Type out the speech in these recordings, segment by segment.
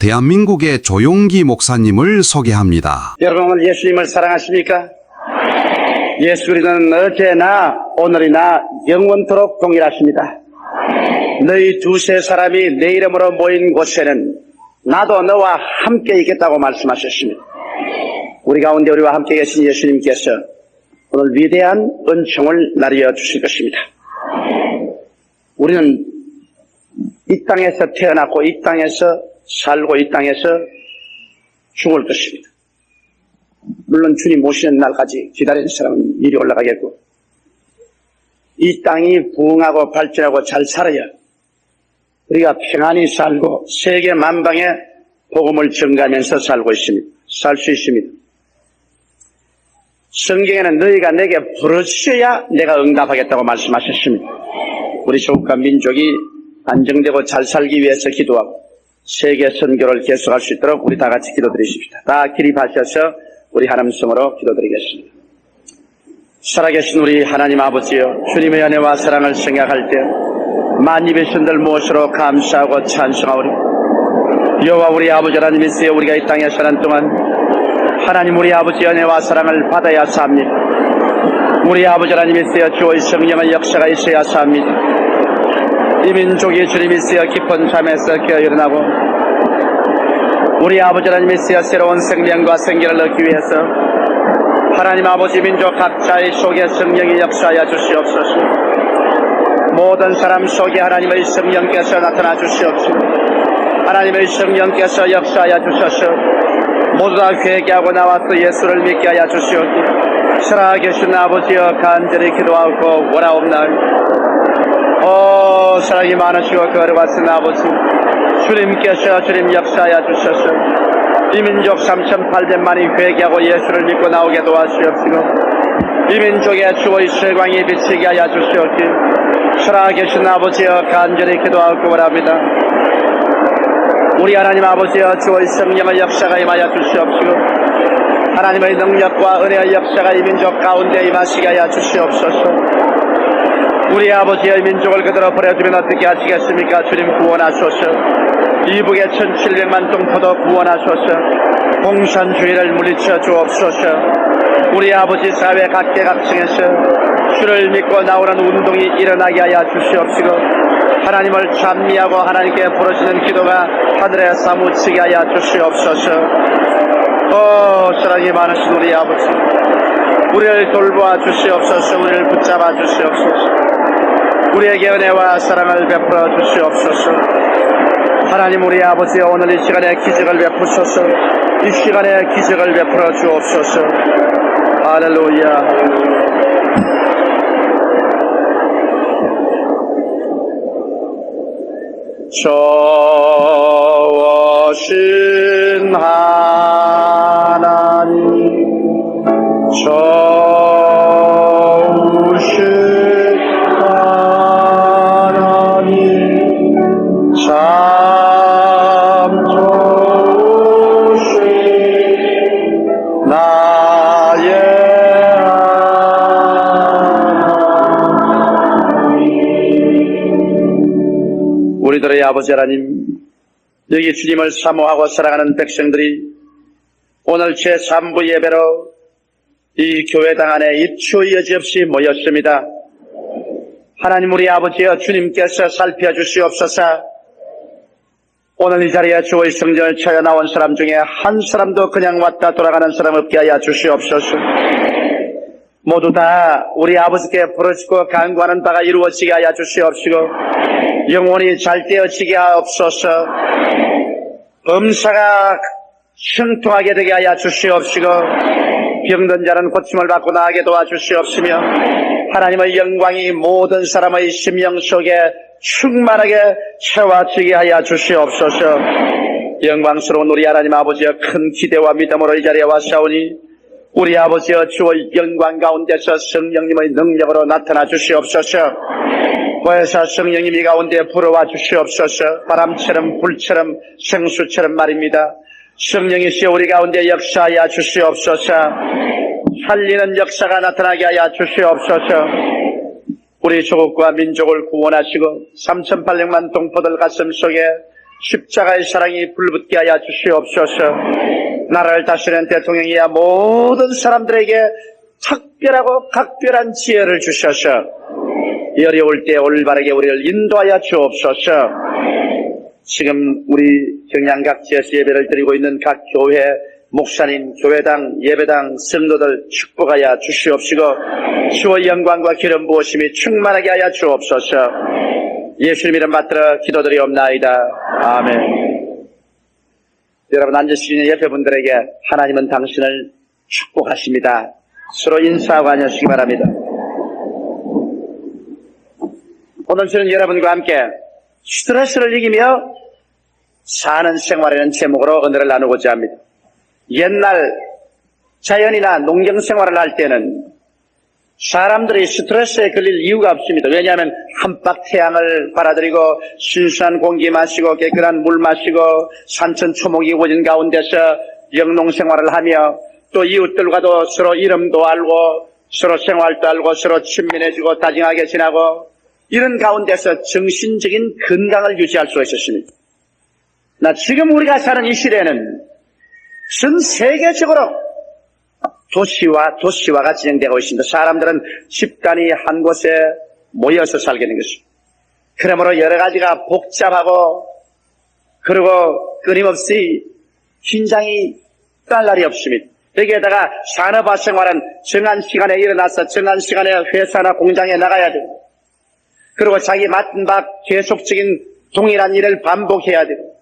대한민국의 조용기 목사님을 소개합니다. 여러분 오늘 예수님을 사랑하십니까? 예수 그리스도는 어제나 오늘이나 영원토록 동일하십니다. 너희 두세 사람이 내 이름으로 모인 곳에는 나도 너와 함께 있겠다고 말씀하셨습니다. 우리 가운데 우리와 함께 계신 예수님께서 오늘 위대한 은총을 나누어 주실 것입니다. 우리는 이 땅에서 태어났고 이 땅에서 살고 이 땅에서 죽을 것입니다. 물론 주님 오시는 날까지 기다리는 사람은 이리 올라가겠고, 이 땅이 부흥하고 발전하고 잘 살아야 우리가 평안히 살고 세계 만방에 복음을 전가하면서 살고 있습니다. 살 수 있습니다. 성경에는 너희가 내게 부르셔야 내가 응답하겠다고 말씀하셨습니다. 우리 조국과 민족이 안정되고 잘 살기 위해서 기도하고 세계 선교를 계속할 수 있도록 우리 다 같이 기도드리십시다. 다 기립하셔서 우리 하나님 성으로 기도드리겠습니다. 살아계신 우리 하나님 아버지여, 주님의 은혜와 사랑을 생각할 때 만입의 신들 무엇으로 감사하고 찬송하오리. 여호와 우리 아버지 하나님 있으여 우리가 이 땅에 사는 동안 하나님 우리 아버지 은혜와 사랑을 받아야 삽니다. 우리 아버지 하나님 있으여 주의 성령의 역사가 있어야 삽니다. 이 민족이 주님 있으여 깊은 잠에서 깨어 일어나고 우리 아버지 하나님 있으여 새로운 생명과 생기를 얻기 위해서 하나님 아버지 민족 각자의 속에 성령이 역사하여 주시옵소서. 모든 사람 속에 하나님의 성령께서 나타나 주시옵소서. 하나님의 성령께서 역사하여 주셔서 모두 다 회개하고 나와서 예수를 믿게 하여 주시옵소서. 살아계신 아버지여, 간절히 기도하고 원하옵나이다. 사랑이 많으시고 거룩하신 아버지, 주님께서 주님 역사하여 주셔서 이 민족 3,800만이 회개하고 예수를 믿고 나오게 도와주시옵시고, 이 민족의 주의 설광이 비치게 하여 주시옵시고, 살아계신 아버지여, 간절히 기도하고 원합니다. 우리 하나님 아버지여, 주의 성령의 역사가 임하여 주시옵시고, 하나님의 능력과 은혜의 역사가 이 민족 가운데 임하시게 하여 주시옵소서. 우리 아버지의 민족을 그대로 버려두면 어떻게 하시겠습니까? 주님 구원하소서. 이북의 1,700만 동포도 구원하소서. 공산주의를 물리쳐 주옵소서. 우리 아버지 사회 각계각층에서 주를 믿고 나오는 운동이 일어나게 하여 주시옵시고, 하나님을 찬미하고 하나님께 부르시는 기도가 하늘에 사무치게 하여 주시옵소서. 사랑이 많으신 우리 아버지, 우리를 돌보아 주시옵소서. 우리를 붙잡아 주시옵소서. 우리에게 은혜와 사랑을 베풀어 주시옵소서. 하나님 우리 아버지, 오늘 이 시간에 기적을 베푸소서. 이 시간에 기적을 베풀어 주옵소서. 할렐루야. 좋으신 하나님, 좋으신 하나님, 참 좋으신 나의 하나님. 우리들의 아버지 하나님, 여기 주님을 사모하고 사랑하는 백성들이 오늘 제3부 예배로 이 교회당 안에 입추 여지없이 모였습니다. 하나님 우리 아버지여, 주님께서 살펴주시옵소서. 오늘 이 자리에 주의 성전을 찾아 나온 사람 중에 한 사람도 그냥 왔다 돌아가는 사람 없게 하여 주시옵소서. 모두 다 우리 아버지께 부르시고 간구하는 바가 이루어지게 하여 주시옵시고, 영혼이 잘 되어지게 하옵소서. 범사가 형통하게 되게 하여 주시옵시고, 병든 자는 고침을 받고 나아가게 도와주시옵시며, 하나님의 영광이 모든 사람의 심령 속에 충만하게 채워지게 하여 주시옵소서. 영광스러운 우리 하나님 아버지여, 큰 기대와 믿음으로 이 자리에 왔사오니 우리 아버지여, 주의 영광 가운데서 성령님의 능력으로 나타나 주시옵소서. 보혜사 성령님 이 가운데 불어와 주시옵소서. 바람처럼 불처럼 생수처럼 말입니다. 성령이시여 우리 가운데 역사하여 주시옵소서. 살리는 역사가 나타나게 하여 주시옵소서. 우리 조국과 민족을 구원하시고 3,800만 동포들 가슴 속에 십자가의 사랑이 불붙게 하여 주시옵소서. 나라를 다스리는 대통령이야 모든 사람들에게 특별하고 각별한 지혜를 주셔서 이 어려울 때 올바르게 우리를 인도하여 주옵소서. 지금 우리 경양각지에서 예배를 드리고 있는 각 교회, 목사님, 교회당, 예배당, 성도들 축복하여 주시옵시고 주의 영광과 기름 부으심이 충만하게 하여 주옵소서. 예수님 이름 받들어 기도드리옵나이다. 아멘. 여러분 앉으시는 옆에 분들에게 하나님은 당신을 축복하십니다. 서로 인사하고 앉으시기 바랍니다. 오늘 저는 여러분과 함께 스트레스를 이기며 사는 생활이라는 제목으로 은혜를 나누고자 합니다. 옛날 자연이나 농경 생활을 할 때는 사람들이 스트레스에 걸릴 이유가 없습니다. 왜냐하면 한박 태양을 받아들이고 신선한 공기 마시고 깨끗한 물 마시고 산천 초목이 우거진 가운데서 영농 생활을 하며 또 이웃들과도 서로 이름도 알고 서로 생활도 알고 서로 친밀해지고 다정하게 지나고 이런 가운데서 정신적인 건강을 유지할 수가 있었습니다. 지금 우리가 사는 이 시대는 전 세계적으로 도시화가 진행되고 있습니다. 사람들은 집단이 한 곳에 모여서 살게 된 것입니다. 그러므로 여러 가지가 복잡하고 그리고 끊임없이 긴장이 떠날 날이 없습니다. 여기에다가 산업화 생활은 정한 시간에 일어나서 정한 시간에 회사나 공장에 나가야 되고 그리고 자기 맡은 바 계속적인 동일한 일을 반복해야 되고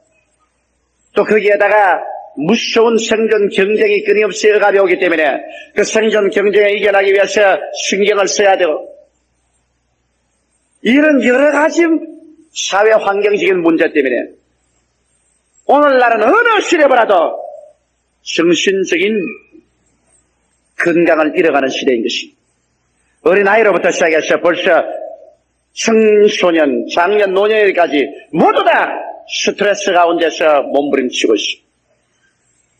또 거기에다가 무서운 생존 경쟁이 끊임없이 억압이 오기 때문에 그 생존 경쟁에 이겨나기 위해서 신경을 써야 되고 이런 여러 가지 사회 환경적인 문제 때문에 오늘날은 어느 시대보다도 정신적인 건강을 잃어가는 시대인 것입니다. 어린아이로부터 시작해서 벌써 청소년, 장년, 노년까지 모두 다 스트레스 가운데서 몸부림치고 있습니다.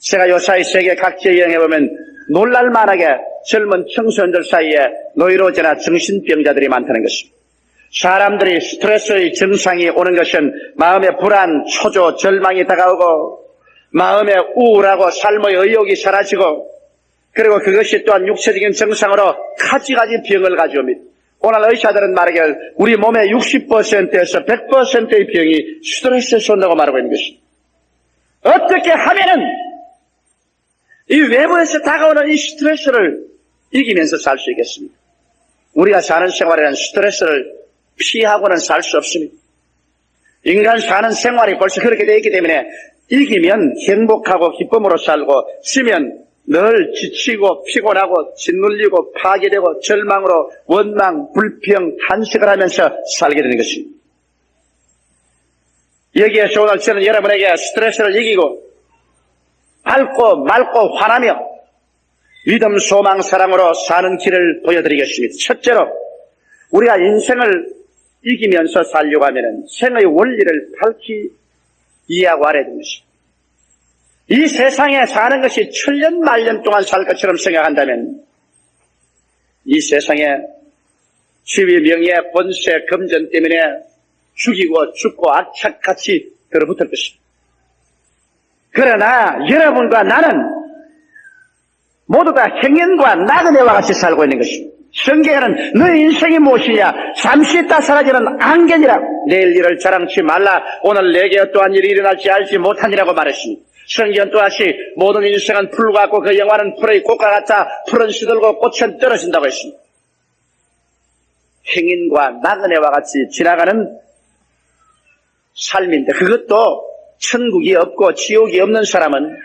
제가 요사이 세계 각지에 여행해보면 놀랄만하게 젊은 청소년들 사이에 노이로제나 정신병자들이 많다는 것입니다. 사람들이 스트레스의 증상이 오는 것은 마음의 불안, 초조, 절망이 다가오고 마음의 우울하고 삶의 의욕이 사라지고 그리고 그것이 또한 육체적인 증상으로 가지가지 병을 가져옵니다. 오늘 의사들은 말하길 우리 몸의 60%에서 100%의 병이 스트레스에서 온다고 말하고 있는 것입니다. 어떻게 하면은 이 외부에서 다가오는 이 스트레스를 이기면서 살 수 있겠습니까? 우리가 사는 생활에는 스트레스를 피하고는 살 수 없습니다. 인간 사는 생활이 벌써 그렇게 되어 있기 때문에 이기면 행복하고 기쁨으로 살고 지면 늘 지치고 피곤하고 짓눌리고 파괴되고 절망으로 원망, 불평, 탄식을 하면서 살게 되는 것입니다. 여기에서 오늘 저는 여러분에게 스트레스를 이기고 밝고 맑고 환하며 믿음, 소망, 사랑으로 사는 길을 보여드리겠습니다. 첫째로 우리가 인생을 이기면서 살려고 하면 생의 원리를 밝히 이해하고 알아야 되는 것입니다. 이 세상에 사는 것이 천년 만년 동안 살 것처럼 생각한다면 이 세상에 지위, 명예, 권세, 금전 때문에 죽이고 죽고 악착같이 들어붙을 것입니다. 그러나 여러분과 나는 모두 다 행인과 나그네와 같이 살고 있는 것입니다. 성경에는 너의 인생이 무엇이냐 잠시 있다 사라지는 안개니라 내일 일을 자랑치 말라 오늘 내게 어떠한 일이 일어날지 알지 못하니라고 말했습니다. 성경 또다시 모든 인생은 풀 같고 그 영화는 풀의 꽃과 같아 풀은 시들고 꽃은 떨어진다고 했습니다. 행인과 나그네와 같이 지나가는 삶인데 그것도 천국이 없고 지옥이 없는 사람은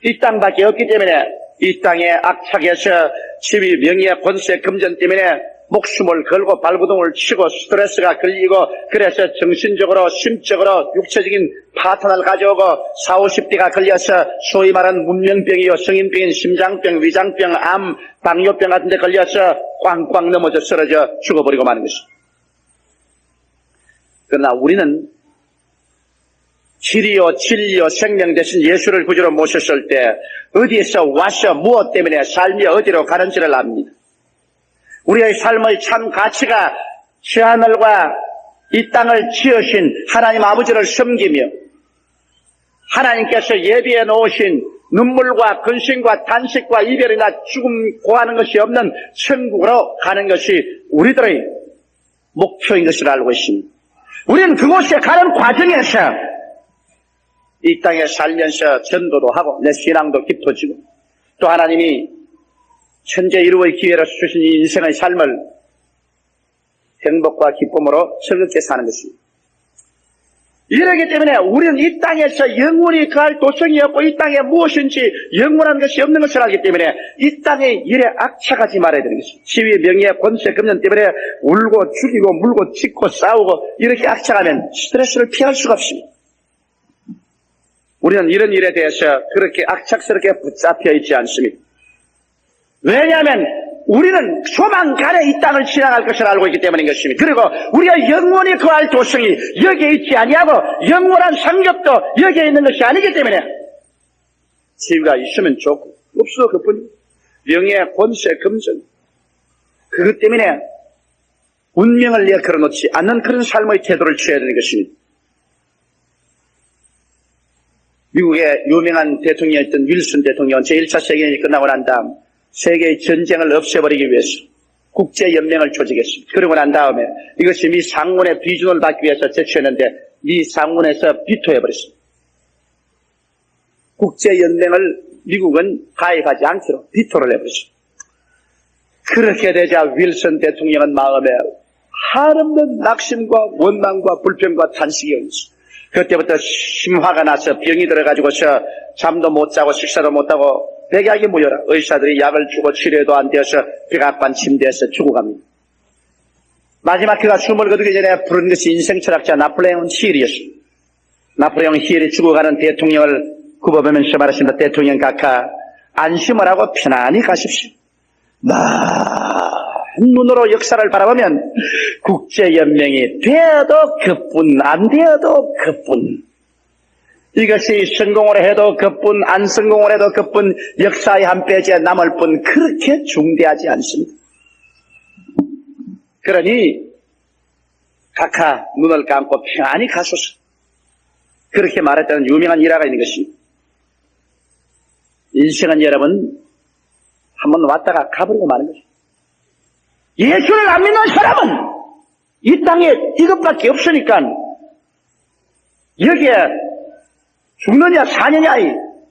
이 땅밖에 없기 때문에 이 땅에 악착에서 지위, 명예, 권세, 금전 때문에 목숨을 걸고 발구동을 치고 스트레스가 걸리고 그래서 정신적으로 심적으로 육체적인 파탄을 가져오고 40, 50대가 걸려서 소위 말하는 문명병이요 성인병인 심장병, 위장병, 암, 당뇨병 같은 데 걸려서 꽝꽝 넘어져 쓰러져 죽어버리고 마는 것입니다. 그러나 우리는 길이요 진리요 생명 대신 예수를 구주로 모셨을 때 어디에서 와서 무엇 때문에 삶이 어디로 가는지를 압니다. 우리의 삶의 참 가치가 저 하늘과 이 땅을 지으신 하나님 아버지를 섬기며 하나님께서 예비해 놓으신 눈물과 근심과 탄식과 이별이나 죽음 고하는 것이 없는 천국으로 가는 것이 우리들의 목표인 것을 알고 있습니다. 우리는 그곳에 가는 과정에서 이 땅에 살면서 전도도 하고 내 신앙도 깊어지고 또 하나님이 천재 이루의 기회로 주신 이 인생의 삶을 행복과 기쁨으로 즐겁게 사는 것입니다. 이러기 때문에 우리는 이 땅에서 영원히 거할 도성이 없고 이 땅에 무엇인지 영원한 것이 없는 것을 알기 때문에 이 땅의 일에 악착하지 말아야 되는 것입니다. 지위, 명예, 권세, 금전 때문에 울고 죽이고 물고 찢고 싸우고 이렇게 악착하면 스트레스를 피할 수가 없습니다. 우리는 이런 일에 대해서 그렇게 악착스럽게 붙잡혀 있지 않습니다. 왜냐하면 우리는 조만간에 이 땅을 지나갈 것을 알고 있기 때문인 것입니다. 그리고 우리가 영원히 거할 도성이 여기에 있지 아니하고 영원한 상급도 여기에 있는 것이 아니기 때문에 지위가 있으면 좋고 없어 그뿐입니다. 명예, 권세, 금전 그것 때문에 운명을 내걸어 놓지 않는 그런 삶의 태도를 취해야 되는 것입니다. 미국의 유명한 대통령이었던 윌슨 대통령은 제1차 세계대전이 끝나고 난 다음 세계의 전쟁을 없애버리기 위해서 국제연맹을 조직했습니다. 그러고 난 다음에 이것이 미 상원의 비준을 받기 위해서 제출했는데 미 상원에서 비토해버렸습니다. 국제연맹을 미국은 가입하지 않기로 비토를 해버렸습니다. 그렇게 되자 윌슨 대통령은 마음에 한없는 낙심과 원망과 불평과 탄식이 옵니다. 그때부터 심화가 나서 병이 들어가지고서 잠도 못 자고 식사도 못하고 백약이 모여라 의사들이 약을 주고 치료도 안 되어서 백악관 침대에서 죽어갑니다. 마지막 그가 숨을 거두기 전에 부른 것이 인생 철학자 나폴레옹 힐이었습니다. 나폴레옹 힐이 죽어가는 대통령을 굽어보면서 말했습니다. 대통령 각하 안심을 하고 편안히 가십시오. 눈으로 역사를 바라보면 국제연맹이 되어도 그뿐 안 되어도 그뿐 이것이 성공을 해도 그뿐 안 성공을 해도 그뿐 역사의 한 페이지에 남을 뿐 그렇게 중대하지 않습니다. 그러니 각하 눈을 감고 편안히 가소서 그렇게 말했다는 유명한 일화가 있는 것입니다. 인생은 여러분 한번 왔다가 가버리고 마는 것입니다. 예수를 안 믿는 사람은 이 땅에 이것밖에 없으니까 여기에 죽느냐 사느냐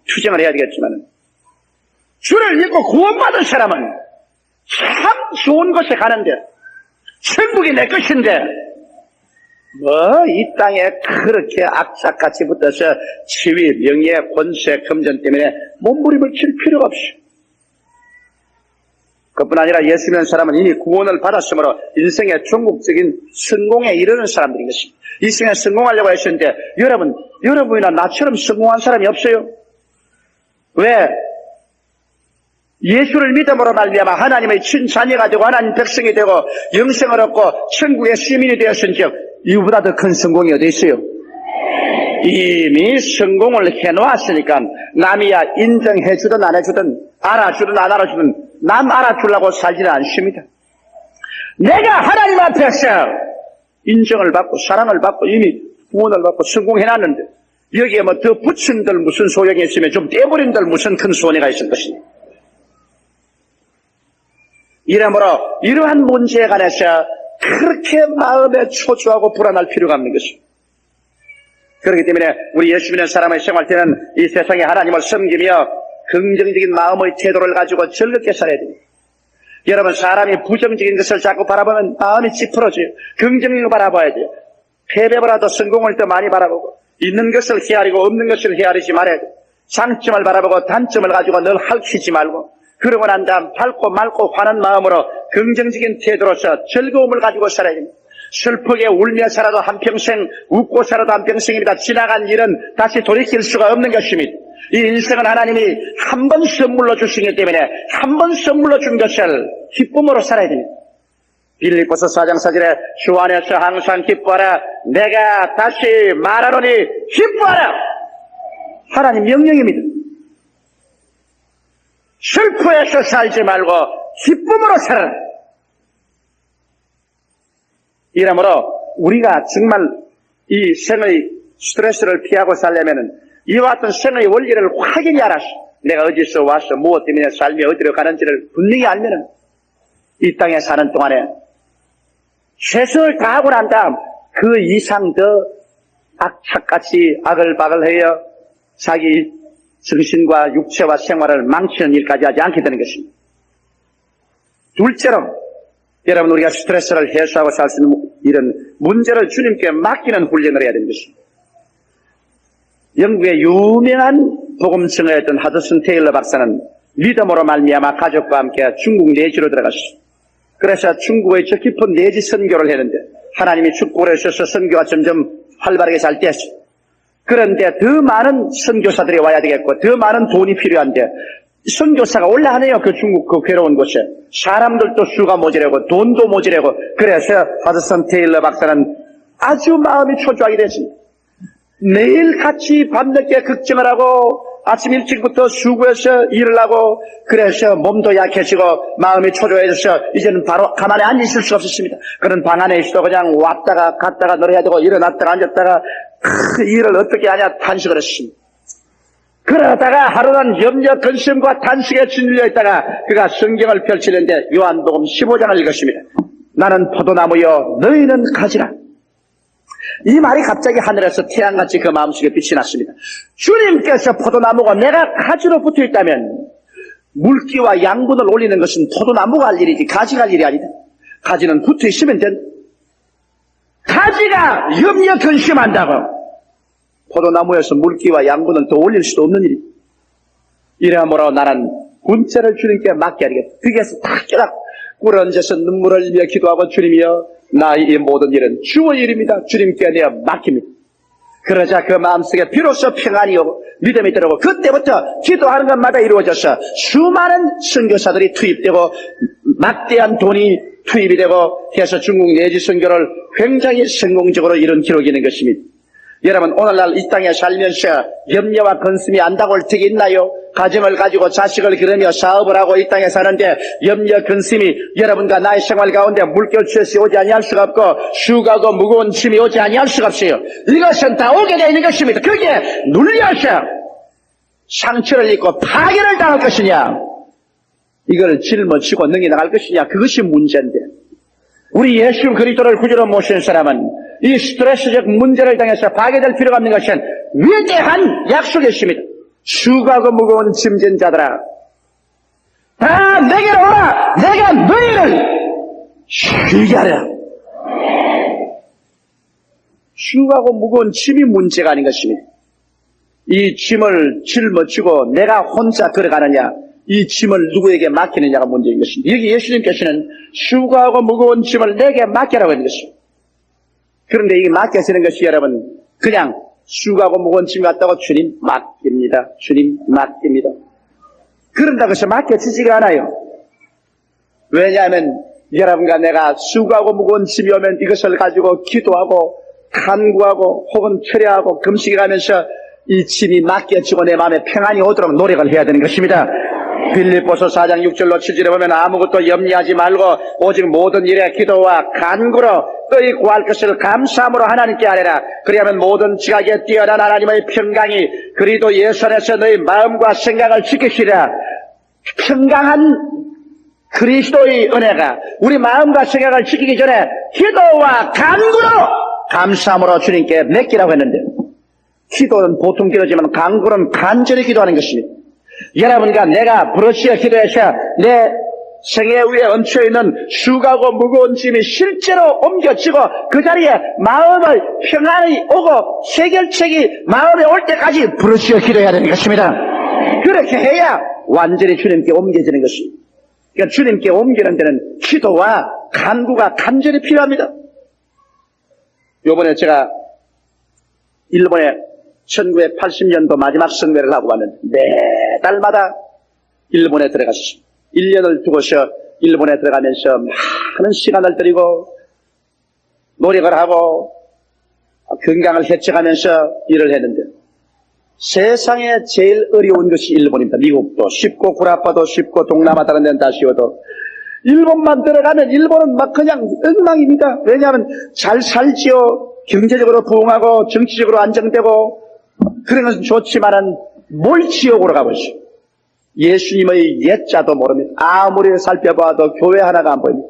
투쟁을 해야 되겠지만 주를 믿고 구원받은 사람은 참 좋은 곳에 가는데 천국이 내 것인데 이 땅에 그렇게 악착같이 붙어서 지위, 명예, 권세, 금전 때문에 몸부림을 칠 필요가 없이 그뿐 아니라 예수 믿는 사람은 이미 구원을 받았으므로 인생의 종국적인 성공에 이르는 사람들인 것입니다. 이 생에 성공하려고 하셨는데 여러분이나 나처럼 성공한 사람이 없어요. 왜? 예수를 믿음으로 말미암아 하나님의 친자녀가 되고 하나님 백성이 되고 영생을 얻고 천국의 시민이 되었은 즉 이보다 더 큰 성공이 어디 있어요? 이미 성공을 해놓았으니까 남이야 인정해주든 안 해주든 알아주든 안 알아주든 남 알아주려고 살지는 않습니다. 내가 하나님 앞에서 인정을 받고 사랑을 받고 이미 구원을 받고 성공해놨는데 여기에 뭐 더 붙인들 무슨 소용이 있으면 좀 떼버린들 무슨 큰 손해가 있을 것입니다. 이러므로 이러한 문제에 관해서 그렇게 마음에 초조하고 불안할 필요가 없는 것입니다. 그렇기 때문에 우리 예수 믿는 사람의 생활 때는 이 세상에 하나님을 섬기며 긍정적인 마음의 태도를 가지고 즐겁게 살아야 됩니다. 여러분 사람이 부정적인 것을 자꾸 바라보면 마음이 찌푸러져요. 긍정적으로 바라봐야 돼요. 패배보다도 성공을 더 많이 바라보고 있는 것을 헤아리고 없는 것을 헤아리지 말아야 돼요. 장점을 바라보고 단점을 가지고 늘 핥히지 말고 그러고 난 다음 밝고 맑고 환한 마음으로 긍정적인 태도로서 즐거움을 가지고 살아야 됩니다. 슬프게 울며 살아도 한평생 웃고 살아도 한평생입니다. 지나간 일은 다시 돌이킬 수가 없는 것입니다. 이 인생은 하나님이 한 번 선물로 주시기 때문에 한 번 선물로 준 것을 기쁨으로 살아야 됩니다. 빌립보서 4장 4절에 주 안에서 항상 기뻐하라. 내가 다시 말하노니 기뻐하라. 하나님 명령입니다. 슬퍼해서 살지 말고 기쁨으로 살아라. 이러므로 우리가 정말 이 생의 스트레스를 피하고 살려면 이와 같은 생의 원리를 확연히 알았어. 내가 어디서 와서 무엇 때문에 삶이 어디로 가는지를 분명히 알면은 이 땅에 사는 동안에 최선을 다하고 난 다음 그 이상 더 악착같이 아글바글하여 자기 정신과 육체와 생활을 망치는 일까지 하지 않게 되는 것입니다. 둘째로 여러분 우리가 스트레스를 해소하고 살 수 있는 이런 문제를 주님께 맡기는 훈련을 해야 되는 것입니다. 영국의 유명한 복음성가였던 하드슨 테일러 박사는 믿음으로 말미암아 가족과 함께 중국 내지로 들어갔습니다. 그래서 중국의 저 깊은 내지 선교를 했는데 하나님이 축복을 해주셔서 선교가 점점 활발하게 잘 됐어요. 그런데 더 많은 선교사들이 와야 되겠고 더 많은 돈이 필요한데 선교사가 올라가네요. 그 중국 그 괴로운 곳에. 사람들도 수가 모자라고 돈도 모자라고. 그래서 하드슨 테일러 박사는 아주 마음이 초조하게 됐습니다. 매일 같이 밤늦게 걱정을 하고 아침 일찍부터 수고해서 일을 하고 그래서 몸도 약해지고 마음이 초조해져서 이제는 바로 가만히 앉아있을 수가 없었습니다. 그런 방 안에 있어도 그냥 왔다가 갔다가 놀아야 되고 일어났다가 앉았다가 일을 어떻게 하냐 탄식을 했습니다. 그러다가 하루는 염려 근심과 탄식에 짓눌려 있다가 그가 성경을 펼치는데 요한복음 15장을 읽었습니다. 나는 포도나무여 너희는 가지라. 이 말이 갑자기 하늘에서 태양같이 그 마음속에 빛이 났습니다. 주님께서 포도나무가 내가 가지로 붙어 있다면 물기와 양분을 올리는 것은 포도나무가 할 일이지 가지가 할 일이 아니다. 가지는 붙어 있으면 된다. 가지가 염려 근심한다고 포도나무에서 물기와 양분을 더 올릴 수도 없는 일이다. 이러므로 나는 군체를 주님께 맡겨야 되겠다. 거기에서 딱 깨닫고 꿀 얹어서 눈물을 흘리며 기도하고 주님이여 나의 이 모든 일은 주의 일입니다. 주님께 내어 맡깁니다. 그러자 그 마음속에 비로소 평안이 오고 믿음이 들어오고 그때부터 기도하는 것마다 이루어져서 수많은 선교사들이 투입되고 막대한 돈이 투입이 되고 해서 중국 내지 선교를 굉장히 성공적으로 이룬 기록이 있는 것입니다. 여러분 오늘날 이 땅에 살면서 염려와 근심이 안 다가올 적이 있나요? 가정을 가지고 자식을 기르며 사업을 하고 이 땅에 사는데 염려 근심이 여러분과 나의 생활 가운데 물결치듯이 오지 아니할 수가 없고 수고하고 무거운 짐이 오지 아니할 수가 없어요. 이것은 다 오게 되어 있는 것입니다. 거기에 눌려서 상처를 입고 파괴를 당할 것이냐 이걸 짊어지고 능히 나갈 것이냐 그것이 문제인데 우리 예수 그리스도를 구주로 모신 사람은 이 스트레스적 문제를 당해서 파괴될 필요가 없는 것은 위대한 약속이 있습니다. 수고하고 무거운 짐진 자들아 다 내게로 오라 내가 너희를 쉬게 하라. 수고하고 무거운 짐이 문제가 아닌 것입니다. 이 짐을 짊어지고 내가 혼자 걸어가느냐 이 짐을 누구에게 맡기느냐가 문제인 것입니다. 여기 예수님께서는 수고하고 무거운 짐을 내게 맡기라고 하는 것입니다. 그런데 이게 맡겨지는 것이 여러분 그냥 수고하고 무거운 짐 같다고 주님 맡깁니다. 주님 맡깁니다. 그런다고 해서 맡겨지지가 않아요. 왜냐하면 여러분과 내가 수고하고 무거운 짐이 오면 이것을 가지고 기도하고 간구하고 혹은 철야하고 금식해가면서 이 짐이 맡겨지고 내 마음에 평안이 오도록 노력을 해야 되는 것입니다. 빌립보서 4장 6절로 7절에 보면 아무것도 염려하지 말고 오직 모든 일에 기도와 간구로 너희 구할 것을 감사함으로 하나님께 아뢰라. 그리하면 모든 지각에 뛰어난 하나님의 평강이 그리스도 예수 안에서 너희 마음과 생각을 지키시리라. 평강한 그리스도의 은혜가 우리 마음과 생각을 지키기 전에 기도와 간구로 감사함으로 주님께 맡기라고 했는데 기도는 보통 기도지만 간구는 간절히 기도하는 것입니다. 여러분과 내가 브러쉬에 기도해서 내 생애 위에 얹혀있는 수고하고 무거운 짐이 실제로 옮겨지고 그 자리에 마음의 평안이 오고 해결책이 마음에 올 때까지 브러쉬에 기도해야 되는 것입니다. 그렇게 해야 완전히 주님께 옮겨지는 것입니다. 그러니까 주님께 옮기는 데는 기도와 간구가 간절히 필요합니다. 요번에 제가 일본에 1980년도 마지막 성회를 하고 왔는데 매달마다 일본에 들어갔습니다. 1년을 두고서 일본에 들어가면서 많은 시간을 들이고 노력을 하고 건강을 해쳐가면서 일을 했는데 세상에 제일 어려운 것이 일본입니다. 미국도 쉽고 구라파도 쉽고 동남아 다른 데는 다 쉬워도 일본만 들어가면 일본은 막 그냥 엉망입니다. 왜냐하면 잘 살지요. 경제적으로 부흥하고 정치적으로 안정되고 그런 것은 좋지만은 뭘 지옥으로 가보시오. 예수님의 옛자도 모릅니다. 아무리 살펴봐도 교회 하나가 안 보입니다.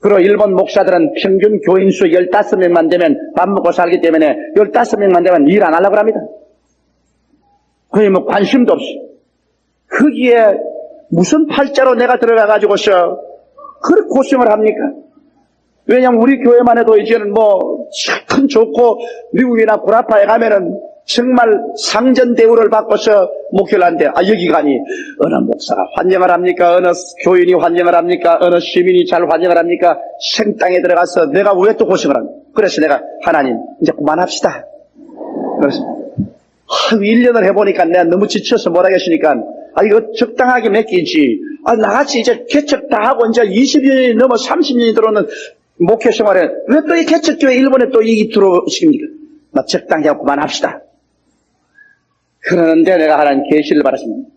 그리고 일본 목사들은 평균 교인 수 15명만 되면 밥 먹고 살기 때문에 15명만 되면 일 안 하려고 합니다. 거의 뭐 관심도 없이. 거기에 무슨 팔자로 내가 들어가가지고서 그렇게 고생을 합니까? 왜냐하면 우리 교회만 해도 이제는 뭐 참 좋고 미국이나 구라파에 가면은 정말 상전 대우를 받고서 목회를 하는데 여기가 아니 어느 목사가 환영을 합니까? 어느 교인이 환영을 합니까? 어느 시민이 잘 환영을 합니까? 생땅에 들어가서 내가 왜 또 고생을 합니까? 그래서 내가 하나님 이제 그만합시다. 그래서 1년을 해보니까 내가 너무 지쳐서 못하겠으니까 이거 적당하게 맡기지. 나같이 이제 개척 다 하고 이제 20년이 넘어 30년이 들어오는 목회 생활에 왜 또 이 개척교회 일본에 또 이 들어오십니까? 나 적당히 하고 그만합시다. 그러는데 내가 하나님 계시를 받았습니다.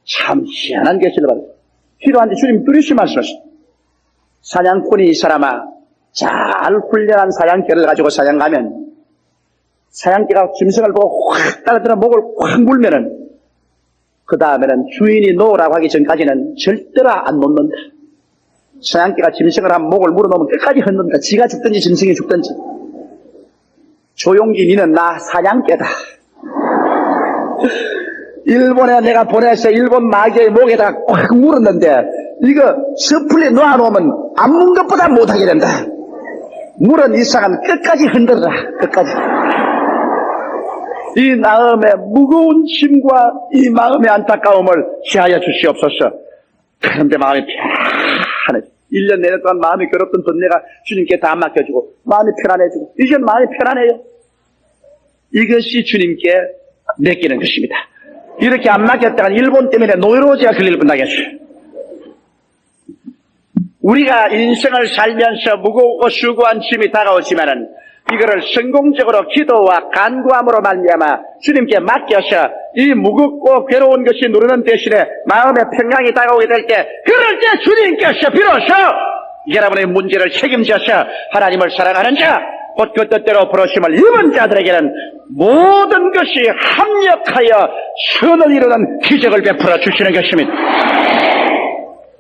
참 희한한 계시를 받았습니다. 필요한데 주님 뚜렷이 말씀하셨습니다. 사냥꾼이 이 사람아 잘 훈련한 사냥개를 가지고 사냥 가면 사냥개가 짐승을 보고 확 따라들어 목을 확 물면은 그 다음에는 주인이 놓으라고 하기 전까지는 절대로 안 놓는다. 사냥개가 짐승을 한 목을 물어놓으면 끝까지 흔든다. 지가 죽든지 짐승이 죽든지. 조용기 니는 나 사냥개다. 일본에 내가 보내서 일본 마귀의 목에다가 꽉 물었는데 이거 섣불리 놓아놓으면 안 문 것보다 못하게 된다. 물은 이상은 끝까지 흔들어라. 끝까지. 이 마음의 무거운 짐과 이 마음의 안타까움을 지하여 주시옵소서. 그런데 마음이 편안해. 1년 내내 동안 마음이 괴롭던 돈 내가 주님께 다 맡겨주고 마음이 편안해지고 이제 마음이 편안해요. 이것이 주님께 맡기는 것입니다. 이렇게 안 맡겼다가 일본 때문에 노이로제가 걸릴 뻔하겠어요. 우리가 인생을 살면서 무겁고 수고한 짐이 다가오지만은 이거를 성공적으로 기도와 간구함으로 말미암아 주님께 맡겨서 이 무겁고 괴로운 것이 누르는 대신에 마음의 평강이 다가오게 될 때 그럴 때 주님께서 비로소 여러분의 문제를 책임져서 하나님을 사랑하는 자 곧 그 뜻대로 부르심을 입은 자들에게는 모든 것이 합력하여 선을 이루는 기적을 베풀어 주시는 것입니다.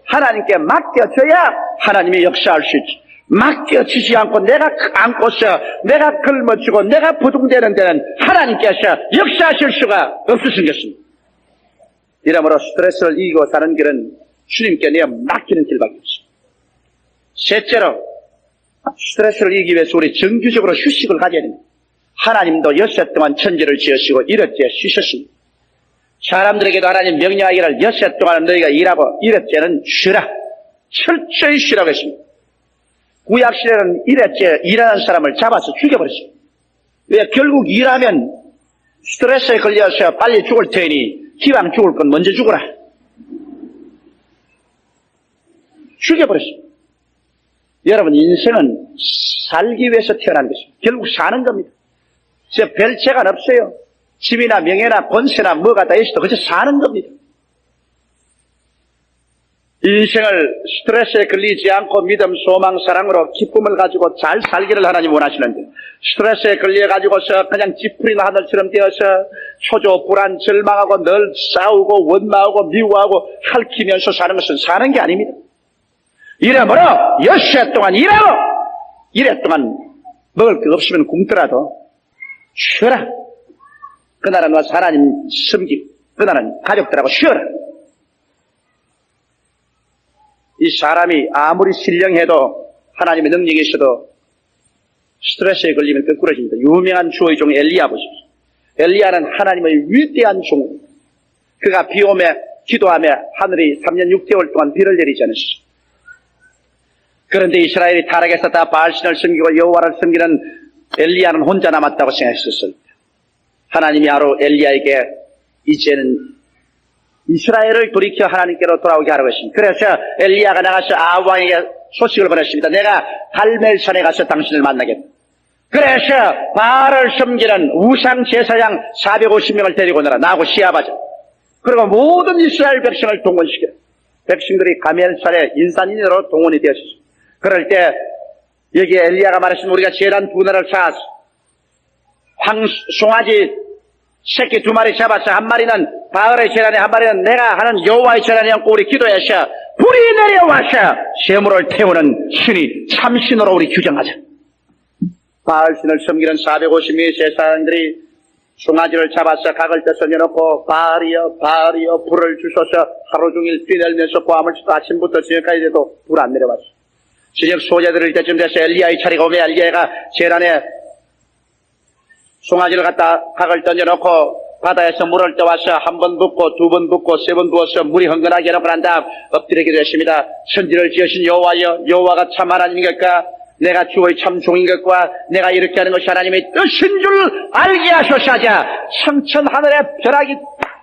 하나님께 맡겨져야 하나님이 역사할 수 있지. 맡겨지지 않고 내가 안고서 내가 걸머쥐고 내가 부둥대는 데는 하나님께서 역사하실 수가 없으신 것입니다. 이러므로 스트레스를 이기고 사는 길은 주님께 내가 맡기는 길밖에 없습니다. 셋째로 스트레스를 이기기 위해서 우리 정규적으로 휴식을 가져야 됩니다. 하나님도 엿새 동안 천지를 지으시고 이릇째 쉬셨습니다. 사람들에게도 하나님 명령하기를 엿새 동안 너희가 일하고 이릇째는 쉬라. 철저히 쉬라고 했습니다. 구약시대는 이랬째 일하는 사람을 잡아서 죽여버렸습니다. 왜? 결국 일하면 스트레스에 걸려서 빨리 죽을 테니 기왕 죽을 건 먼저 죽어라. 죽여버렸습니다. 여러분 인생은 살기 위해서 태어난 것입니다. 결국 사는 겁니다. 별 재간 없어요. 집이나 명예나 권세나 뭐가 다 있어도 그저 사는 겁니다. 인생을 스트레스에 걸리지 않고 믿음, 소망, 사랑으로 기쁨을 가지고 잘 살기를 하나님 원하시는데 스트레스에 걸려가지고서 그냥 지푸리나 하늘처럼 되어서 초조, 불안, 절망하고 늘 싸우고 원망하고 미워하고 핥히면서 사는 것은 사는 게 아닙니다. 이러므로 엿새 동안 일하고 이래 동안 먹을 게 없으면 굶더라도 쉬어라. 그날은 와서 하나님 섬기고 그날은 가족들하고 쉬어라. 이 사람이 아무리 신령해도 하나님의 능력이 있어도 스트레스에 걸리면 끄꾸러집니다. 유명한 주의 종 엘리야 보십시오. 엘리야는 하나님의 위대한 종. 그가 비 오며 기도하며 하늘이 3년 6개월 동안 비를 내리지 않았습니다. 그런데 이스라엘이 타락해서 다 바알신을 섬기고 여호와를 섬기는 엘리야는 혼자 남았다고 생각했었습니다. 하나님이 바로 엘리야에게 이제는 이스라엘을 돌이켜 하나님께로 돌아오게 하라고 했습니다. 그래서 엘리야가 나가서 아합 왕에게 소식을 보냈습니다. 내가 갈멜산에 가서 당신을 만나겠다. 그래서 바알을 섬기는 우상 제사장 450명을 데리고 오너라. 나하고 시합하자. 그리고 모든 이스라엘 백성을 동원시켜. 백성들이 갈멜산에 인산인으로 동원이 되었습니다. 그럴 때 여기에 엘리야가 말했습니다. 우리가 제단 2날을 쌓아서 송아지 새끼 2마리 잡았어. 한 마리는 바알의 재단에, 한 마리는 내가 하는 여호와의 재단에 얹고 우리 기도하셔. 불이 내려와서 재물을 태우는 신이 참신으로 우리 규정하자. 바알신을 섬기는 450명의 제사장들이 송아지를 잡아서 각을 떼서 내놓고 바알이여 바알이여 불을 주소서 하루 종일 뛰놀면서 고함을 치고 아침부터 저녁까지 돼도 불 안 내려왔어. 저녁 소재들을 때쯤 돼서 엘리야의 차례가 오면 엘리야가 재단에 송아지를 갖다 각을 던져놓고 바다에서 물을 떠와서 한 번 붓고 2번 붓고 3번 부어서 물이 흥건하게 해놓고 난 다음 엎드리게 되었습니다. 천지를 지으신 여호와여 여호와가 참 하나님인 것과 내가 주의 참 종인 것과 내가 이렇게 하는 것이 하나님의 뜻인 줄 알게 하소서하자. 성천 하늘에 벼락이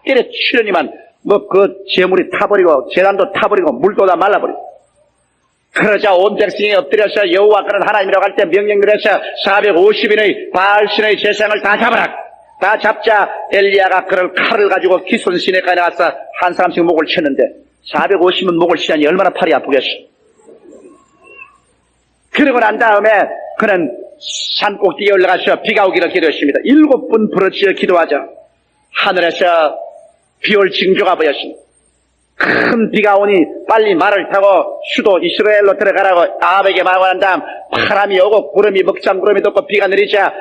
때려 치려니만 뭐 그 재물이 타버리고 재단도 타버리고 물도 다 말라버리고 그러자 온 백성이 엎드려서 여호와 그는 하나님이라고 할 때 명령을 해서 450인의 바알신의 제사장을 다 잡아라. 다 잡자 엘리야가 그를 칼을 가지고 기손 시내까지 나가서 한 사람씩 목을 쳤는데 450은 목을 치자니 얼마나 팔이 아프겠어. 그러고 난 다음에 그는 산 꼭대기에 올라가서 비가 오기를 기도했습니다. 7번 부르짖어 기도하자 하늘에서 비올 징조가 보였습니다. 큰 비가 오니 빨리 말을 타고 수도 이스라엘로 들어가라고 아합에게 말하고 난 다음 바람이 오고 구름이 먹장구름이 덮고 비가 내리자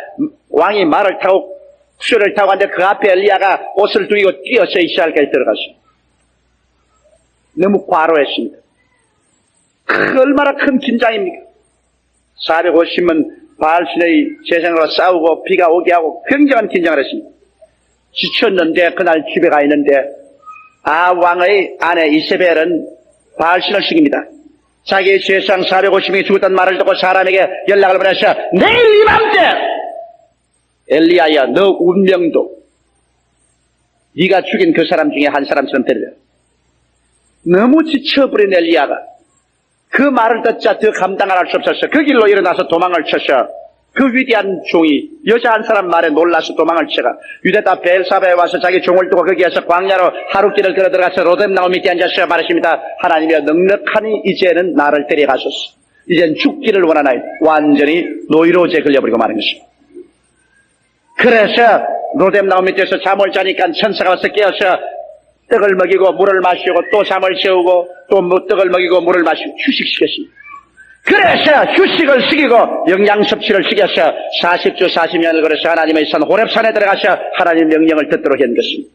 왕이 말을 타고 수를 타고 갔는데 그 앞에 엘리야가 옷을 두이고 뛰어서 이스라엘까지 들어갔습니다. 너무 과로했습니다. 얼마나 큰 긴장입니까? 450은 바알신의 제사장으로 싸우고 비가 오게 하고 굉장한 긴장을 했습니다. 지쳤는데 그날 집에 가 있는데 왕의 아내 이세벨은 바알신을 죽입니다. 자기의 제사장 450명이 죽었다는 말을 듣고 사람에게 연락을 보내서 내일 이맘때 엘리야야 너 운명도 네가 죽인 그 사람 중에 한 사람처럼 되리라. 너무 지쳐버린 엘리야가 그 말을 듣자 더 감당을 할 수 없었어. 그 길로 일어나서 도망을 쳐서 그 위대한 종이 여자 한 사람 말에 놀라서 도망을 쳐가 유대다 베엘사바에 와서 자기 종을 두고 거기에서 광야로 하루길을 걸어 들어가서 로뎀나무 밑에 앉아서 말했습니다. 하나님이여 넉넉하니 이제는 나를 데려가소서. 이젠 죽기를 원하나이. 완전히 노이로제에 걸려버리고 마는 것입니다. 그래서 로뎀나무 밑에서 잠을 자니까 천사가 와서 깨어서 떡을 먹이고 물을 마시고 또 잠을 재우고 또 떡을 먹이고 물을 마시고 휴식시켰습니다. 그래서 휴식을 시키고 영양섭취를 시켜서 40주 40년을 걸어서 하나님의 산 호렙산에 들어가서 하나님의 명령을 듣도록 한 것입니다.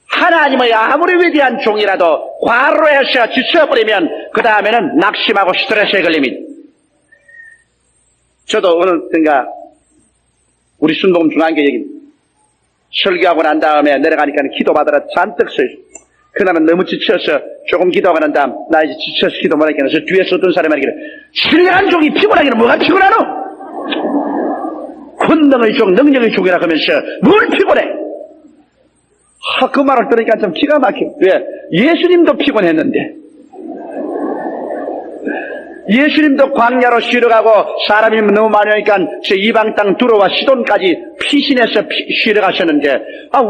하나님의 아무리 위대한 종이라도 과로해서 지쳐버리면 그 다음에는 낙심하고 스트레스에 걸립니다. 저도 어느 땐가 우리 순복음 중앙교회 얘기입니다. 설교하고 난 다음에 내려가니까 기도받으러 잔뜩 서있어요. 그날은 너무 지쳐서 조금 기도하고 난 다음 나 이제 지쳐서 기도 못하겠네. 그래서 뒤에서 어떤 사람이 말하기를 신령한 종이 피곤하기는 뭐가 피곤하노? 권능의 종 능력의 종이라 하면서 뭘 피곤해? 그 말을 들으니까 좀 기가 막혀. 왜? 예수님도 피곤했는데 예수님도 광야로 쉬러 가고 사람이 너무 많으니까 저 이방 땅 두로와 시돈까지 피신해서 쉬러 가셨는데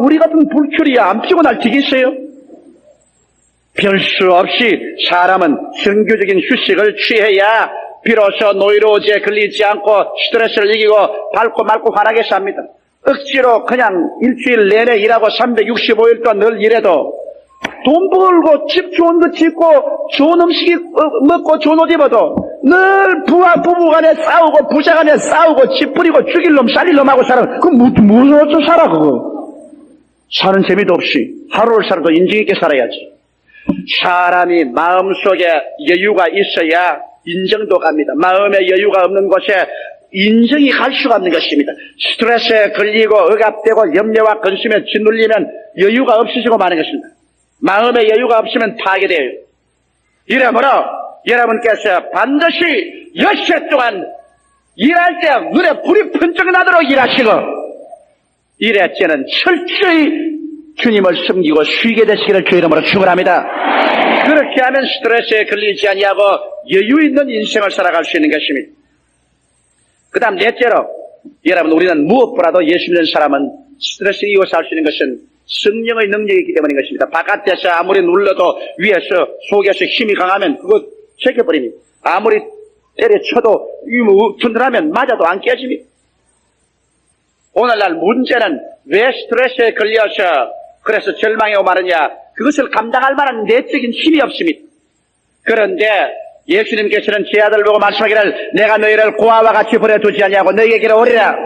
우리 같은 불출이야 안 피곤할 티겠어요? 별 수 없이 사람은 정규적인 휴식을 취해야 비로소 노이로제에 걸리지 않고 스트레스를 이기고 밝고 맑고 환하게 삽니다. 억지로 그냥 일주일 내내 일하고 365일 동안 늘 일해도 돈 벌고 집 좋은 거 짓고 좋은 음식 먹고 좋은 옷 입어도 늘 부와 부부 간에 싸우고 부자 간에 싸우고 집 뿌리고 죽일 놈 살릴 놈하고 살아. 그럼 무슨 어쩌 살아 그거. 사는 재미도 없이 하루를 살아도 인정 있게 살아야지. 사람이 마음속에 여유가 있어야 인정도 갑니다. 마음에 여유가 없는 곳에 인정이 갈 수가 없는 것입니다. 스트레스에 걸리고 억압되고 염려와 근심에 짓눌리면 여유가 없어지고 마는 것입니다. 마음의 여유가 없으면 파괴돼요. 이러므로 여러분께서 반드시 엿새 동안 일할 때 눈에 불이 번쩍 나도록 일하시고 일할 때는 철저히 주님을 섬기고 쉬게 되시기를 주 이름으로 축원합니다. 그렇게 하면 스트레스에 걸리지 아니하고 여유 있는 인생을 살아갈 수 있는 것입니다. 그 다음 넷째로 여러분 우리는 무엇보다도 예수 믿는 사람은 스트레스 이고 살 수 있는 것은 성령의 능력이 있기 때문인 것입니다. 바깥에서 아무리 눌러도 위에서 속에서 힘이 강하면 그거 제껴버립니다. 아무리 때려쳐도 튼튼하면 맞아도 안 깨집니다. 오늘날 문제는 왜 스트레스에 걸려서 그래서 절망하고 마느냐? 그것을 감당할 만한 내적인 힘이 없습니다. 그런데 예수님께서는 제 아들 보고 말씀하기를 내가 너희를 고아와 같이 버려두지 아니하고 너희에게 오리라.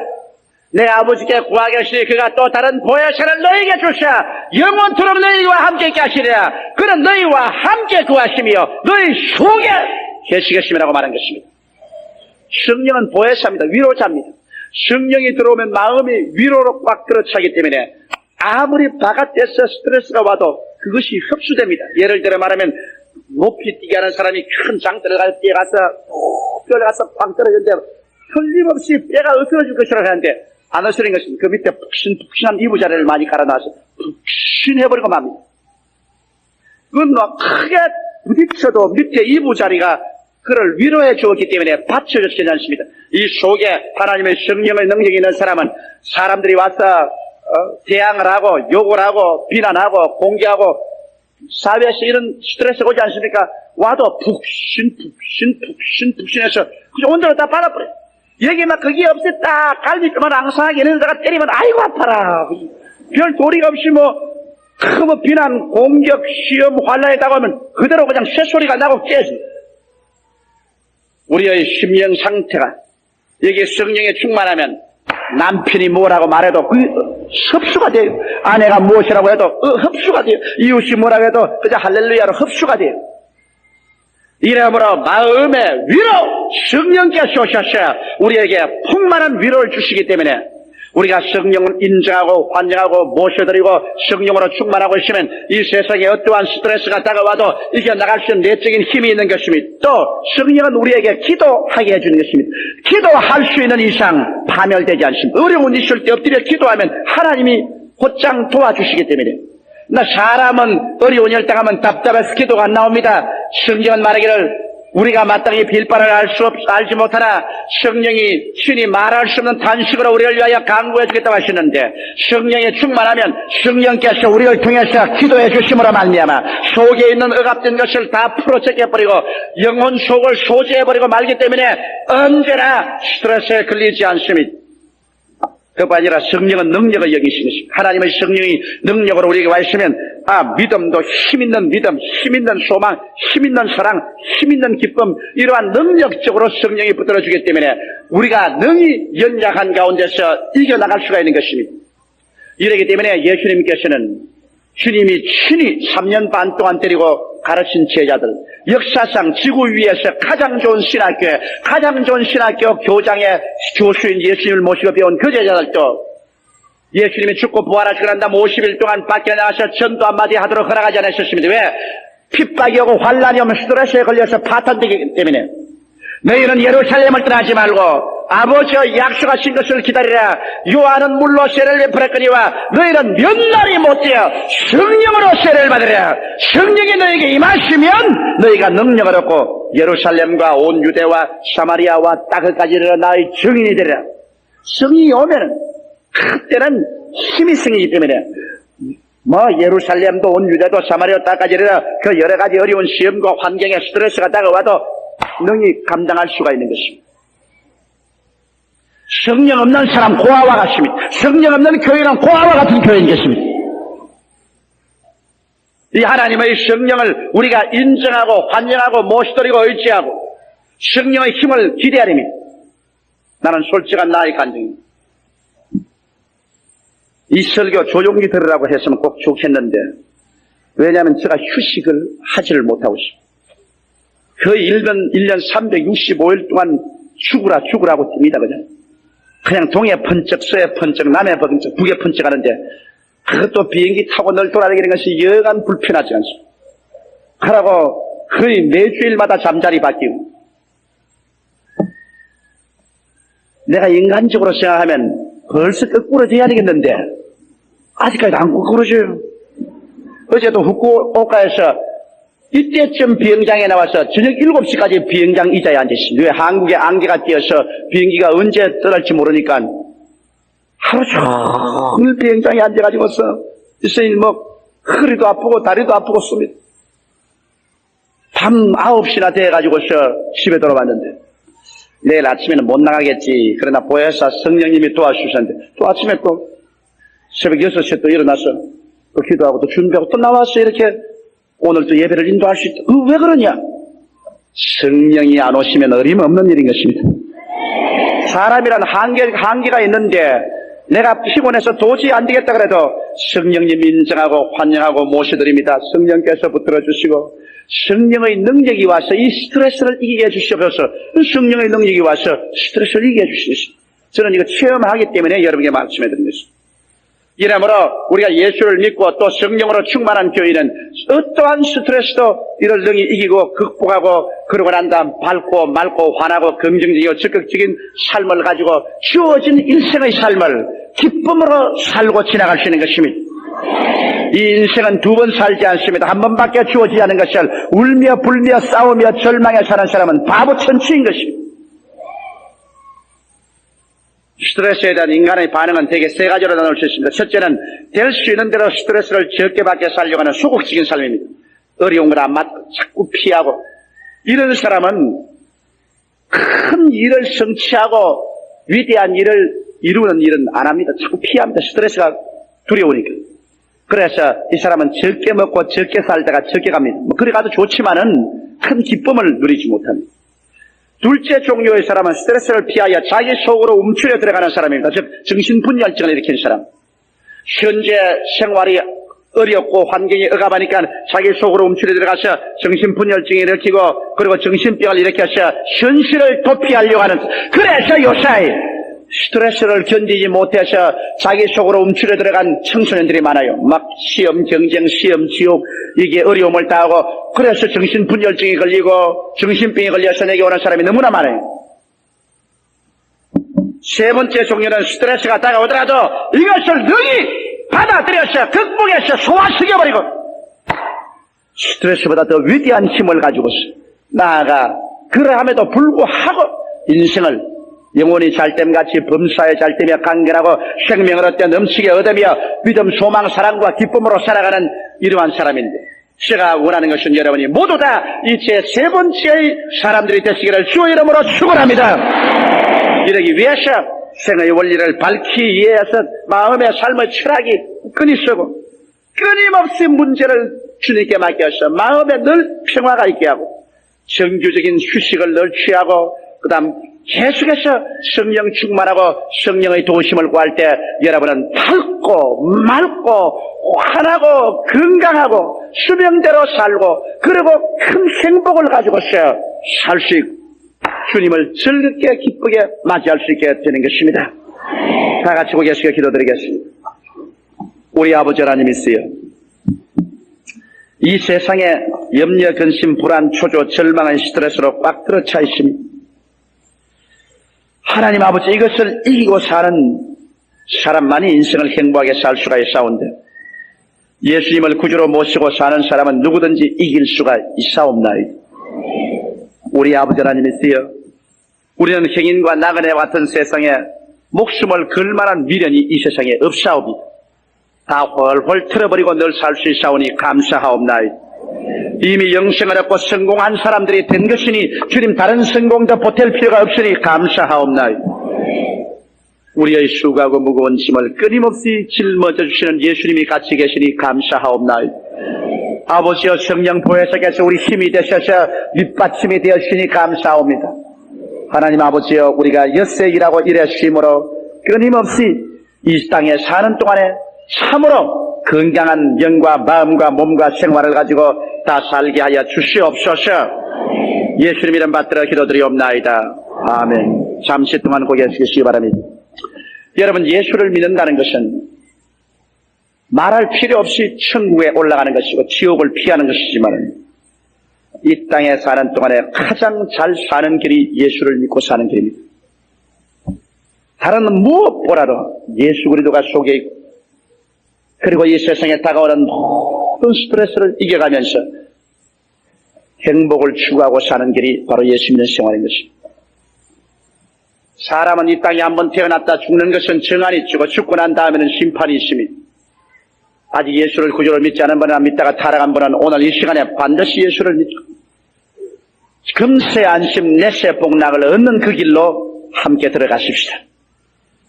내가 아버지께 구하겠으니 그가 또 다른 보혜사를 너희에게 주사 영원토록 너희와 함께 있게 하시리라. 그는 너희와 함께 구하시며 너희 속에 계시겠음이라고 말한 것입니다. 성령은 보혜사입니다. 위로자입니다. 성령이 들어오면 마음이 위로로 꽉 들어차기 때문에 아무리 바깥에서 스트레스가 와도 그것이 흡수됩니다. 예를 들어 말하면 높이 뛰게 하는 사람이 큰 장터를 뛰어가서 뛰어가서 꽝 떨어졌는데 틀림없이 뼈가 으스러질 것이라고 하는데 안 으스러진 것은 그 밑에 푹신푹신한 이부자리를 많이 깔아놔서 푹신해버리고 맙니다. 그건 뭐 크게 부딪혀도 밑에 이부자리가 그를 위로해 주었기 때문에 받쳐주지 않습니다. 이 속에 하나님의 성령의 능력이 있는 사람은 사람들이 와서 대항을 하고 욕을 하고 비난하고 공개하고 사회에서 이런 스트레스가 오지 않습니까? 와도 푹신해서 그저 온전히 다 받아버려요. 여기 막 그게 없었다 갈비뼈만 앙상하게 있는 데가 때리면 아이고 아파라. 별 도리가 없이 뭐 비난 공격 시험 환란에 다가오면 그대로 그냥 쇳소리가 나고 깨집니다. 우리의 심령 상태가 여기 성령에 충만하면 남편이 뭐라고 말해도 그 흡수가 돼요. 아내가 무엇이라고 해도 흡수가 돼요. 이웃이 뭐라고 해도 그저 할렐루야로 흡수가 돼요. 이러므로 마음의 위로 성령께서 오셔서 우리에게 풍만한 위로를 주시기 때문에 우리가 성령을 인정하고 환영하고 모셔드리고 성령으로 충만하고 있으면 이 세상에 어떠한 스트레스가 다가와도 이겨나갈 수 있는 내적인 힘이 있는 것입니다. 또 성령은 우리에게 기도하게 해주는 것입니다. 기도할 수 있는 이상 파멸되지 않습니다. 어려운 있을 때 엎드려 기도하면 하나님이 곧장 도와주시기 때문에 나 사람은 어려운 일 당하면 답답해서 기도가 안 나옵니다. 성경은 말하기를 우리가 마땅히 빌바를 알지 못하나 성령이 친히 말할 수 없는 단식으로 우리를 위하여 간구해 주겠다고 하시는데 성령에 충만하면 성령께서 우리를 통해서 기도해 주심으로 말미암아 속에 있는 억압된 것을 다 풀어제껴버리고 영혼 속을 소지해버리고 말기 때문에 언제나 스트레스에 걸리지 않습니다. 그뿐 아니라 성령은 능력을 여기시는 것입니다. 하나님의 성령이 능력으로 우리에게 와 있으면 믿음도 힘있는 믿음, 힘있는 소망, 힘있는 사랑, 힘있는 기쁨 이러한 능력적으로 성령이 붙들어주기 때문에 우리가 능히 연약한 가운데서 이겨나갈 수가 있는 것입니다. 이러기 때문에 예수님께서는 주님이 친히 3년 반 동안 데리고 가르친 제자들 역사상 지구 위에서 가장 좋은 신학교에 가장 좋은 신학교 교장의 교수인 예수님을 모시고 배운 그 제자들도 예수님이 죽고 부활하시고 난 다음 50일 동안 밖에 나가서 전도 한마디 하도록 허락하지 않으셨습니다. 왜? 핍박이 오고 환란이 오면 스트레스에 걸려서 파탄되기 때문에 너희는 예루살렘을 떠나지 말고 아버지의 약속하신 것을 기다리라. 요한은 물로 세례를 베풀었거니와 너희는 몇 날이 못되어 성령으로 세례를 받으라. 성령이 너에게 임하시면 너희가 능력을 얻고 예루살렘과 온 유대와 사마리아와 땅끝까지 이르러 나의 증인이 되리라. 성령이 오면 그때는 힘이 생기기 때문에 예루살렘도 온 유대도 사마리아 땅까지 이르러 그 여러 가지 어려운 시험과 환경에 스트레스가 다가와도 능히 감당할 수가 있는 것입니다. 성령 없는 사람 고아와 같습니다. 성령 없는 교회는 고아와 같은 교회인 것입니다. 이 하나님의 성령을 우리가 인정하고 환영하고 모시드리고 의지하고 성령의 힘을 기대하리니 나는 솔직한 나의 간증입니다. 이 설교 조용히 들으라고 했으면 꼭 좋겠는데 왜냐하면 제가 휴식을 하지를 못하고 있습니다. 거의 1년 365일 동안 죽으라고 듭니다. 그냥 동해 번쩍 서해 번쩍 남해 번쩍 북에 번쩍 하는데 그것도 비행기 타고 늘 돌아다니는 것이 여간 불편하지 않습니다. 하라고 거의 매주일마다 잠자리 바뀌고 내가 인간적으로 생각하면 벌써 거꾸로져야 되겠는데 아직까지 안 거꾸로져요. 어제도 후쿠오카에서 이때쯤 비행장에 나와서 저녁 7시까지 비행장 의자에 앉았습니다. 왜? 한국에 안개가 끼어서 비행기가 언제 떠날지 모르니까 하루 종일 비행장에 앉아가지고서 있으니 허리도 아프고 다리도 아프고 씁니다. 밤 9시나 돼가지고서 집에 돌아왔는데 내일 아침에는 못 나가겠지. 그러나 보혜사 성령님이 도와주셨는데 또 아침에 또 새벽 6시에 또 일어나서 또 기도하고 또 준비하고 또 나와서 이렇게 오늘 또 예배를 인도할 수 있다. 왜 그러냐? 성령이 안 오시면 어림없는 일인 것입니다. 사람이란 한계가 있는데 내가 피곤해서 도저히 안 되겠다 그래도 성령님 인정하고 환영하고 모셔드립니다. 성령께서 붙들어 주시고 성령의 능력이 와서 이 스트레스를 이기게 해주시옵소서. 성령의 능력이 와서 스트레스를 이기게 해주시옵소서. 저는 이거 체험하기 때문에 여러분에게 말씀해 드린 것입니다. 이러므로 우리가 예수를 믿고 또 성령으로 충만한 교인은 어떠한 스트레스도 이를 능히 이기고 극복하고 그러고 난 다음 밝고 맑고 환하고 긍정적이고 적극적인 삶을 가지고 주어진 인생의 삶을 기쁨으로 살고 지나갈 수 있는 것입니다. 이 인생은 두 번 살지 않습니다. 한 번밖에 주어지지 않은 것을 울며 불며 싸우며 절망해 사는 사람은 바보 천치인 것입니다. 스트레스에 대한 인간의 반응은 대개 세 가지로 나눌 수 있습니다. 첫째는 될 수 있는 대로 스트레스를 적게 받게 살려고 하는 소극적인 삶입니다. 어려운 걸 안 맞고 자꾸 피하고 이런 사람은 큰 일을 성취하고 위대한 일을 이루는 일은 안 합니다. 자꾸 피합니다. 스트레스가 두려우니까. 그래서 이 사람은 적게 먹고 적게 살다가 적게 갑니다. 그래 가도 좋지만은 큰 기쁨을 누리지 못합니다. 둘째 종류의 사람은 스트레스를 피하여 자기 속으로 움츠려 들어가는 사람입니다. 즉 정신분열증을 일으킨 사람. 현재 생활이 어렵고 환경이 억압하니까 자기 속으로 움츠려 들어가서 정신분열증을 일으키고 그리고 정신병을 일으켜서 현실을 도피하려고 하는. 그래서 요새 스트레스를 견디지 못해서 자기 속으로 움츠려 들어간 청소년들이 많아요. 막 시험 경쟁, 시험 지옥 이게 어려움을 당하고 그래서 정신분열증이 걸리고 정신병이 걸려서 내게 오는 사람이 너무나 많아요. 세 번째 종류는 스트레스가 다가오더라도 이것을 능히 받아들여서 극복해서 소화시켜버리고 스트레스보다 더 위대한 힘을 가지고서 나아가 그러함에도 불구하고 인생을 영혼이 잘됨같이 범사에 잘되며 강건하고 생명을 얻되 넘치게 얻으며 믿음, 소망, 사랑과 기쁨으로 살아가는 이러한 사람인데 제가 원하는 것은 여러분이 모두 다 이 제 세 번째의 사람들이 되시기를 주의 이름으로 축원합니다. 이러기 위해서 생의 원리를 밝히 이해해서 마음의 삶의 철학이 끈이 서고 끊임없이 문제를 주님께 맡겨서 마음에 늘 평화가 있게 하고 정규적인 휴식을 늘 취하고 그 다음 계속해서 성령 충만하고 성령의 도우심을 구할 때 여러분은 밝고 맑고 환하고 건강하고 수명대로 살고 그리고 큰 행복을 가지고서 살 수 있고 주님을 즐겁게 기쁘게 맞이할 수 있게 되는 것입니다. 다 같이 고개숙여 기도드리겠습니다. 우리 아버지 하나님 있어요. 이 세상에 염려, 근심, 불안, 초조, 절망한 스트레스로 꽉 들어차 있습니다. 하나님 아버지 이것을 이기고 사는 사람만이 인생을 행복하게 살 수가 있사온데 예수님을 구주로 모시고 사는 사람은 누구든지 이길 수가 있사옵나이다. 우리 아버지 하나님이시여 우리는 행인과 나그네와 같은 세상에 목숨을 걸 만한 미련이 이 세상에 없사옵니다. 다 헐헐 틀어버리고 늘 살 수 있사오니 감사하옵나이다. 이미 영생을 얻고 성공한 사람들이 된 것이니 주님 다른 성공도 보탤 필요가 없으니 감사하옵나이다. 우리의 수고하고 무거운 짐을 끊임없이 짊어져 주시는 예수님이 같이 계시니 감사하옵나이다. 아버지여 성령 보혜사께서 우리 힘이 되셔서 밑받침이 되었으니 감사합니다. 하나님 아버지여 우리가 엿새 일하고 일에 쉼으로 끊임없이 이 땅에 사는 동안에 참으로 건강한 영과 마음과 몸과 생활을 가지고 다 살게 하여 주시옵소서. 예수님 이름 받들어 기도드리옵나이다. 아멘. 잠시 동안 고개 숙이시기 바랍니다. 여러분 예수를 믿는다는 것은 말할 필요 없이 천국에 올라가는 것이고 지옥을 피하는 것이지만 이 땅에 사는 동안에 가장 잘 사는 길이 예수를 믿고 사는 길입니다. 다른 무엇보다도 예수 그리스도가 속에 있고 그리고 이 세상에 다가오는 모든 스트레스를 이겨가면서 행복을 추구하고 사는 길이 바로 예수 믿는 생활인 것입니다. 사람은 이 땅에 한번 태어났다 죽는 것은 정한이 있고 죽고 난 다음에는 심판이 있습니다. 아직 예수를 구주로 믿지 않은 분은 믿다가 타락한 분은 오늘 이 시간에 반드시 예수를 믿고 금세 안심 내세 복락을 얻는 그 길로 함께 들어가십시다.